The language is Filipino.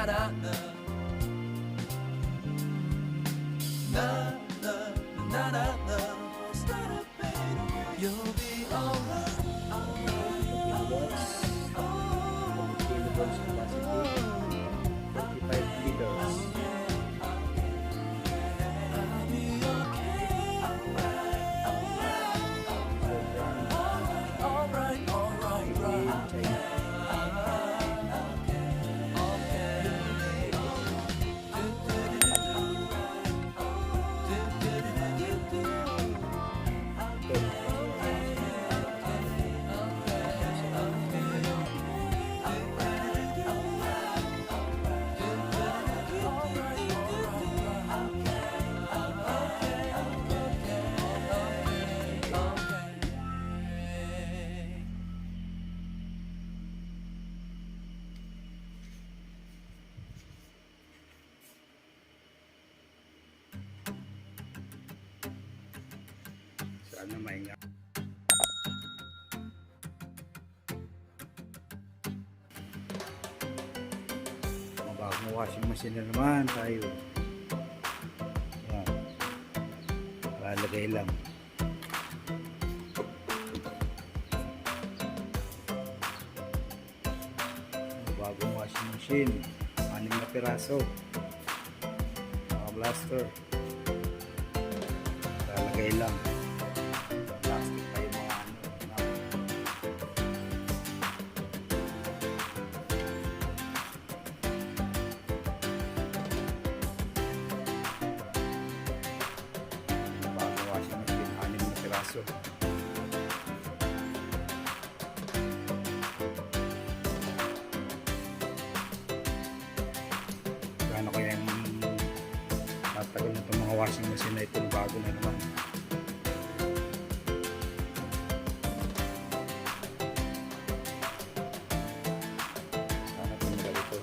na na na na na na na. You'll be alright. Kilograms capacity, 45 liters. Sana maingat. Bagong washing machine na naman tayo. Yan. Lalagay lang. Bagong washing machine. 6 na piraso. Mga blaster. Lalagay lang. Plastic pa yung mga ano. Bagong washing machine. 6 na piraso. Ano kaya yung matagal na itong mga washing machine na ito, bago na naman. Sana tumagal ito.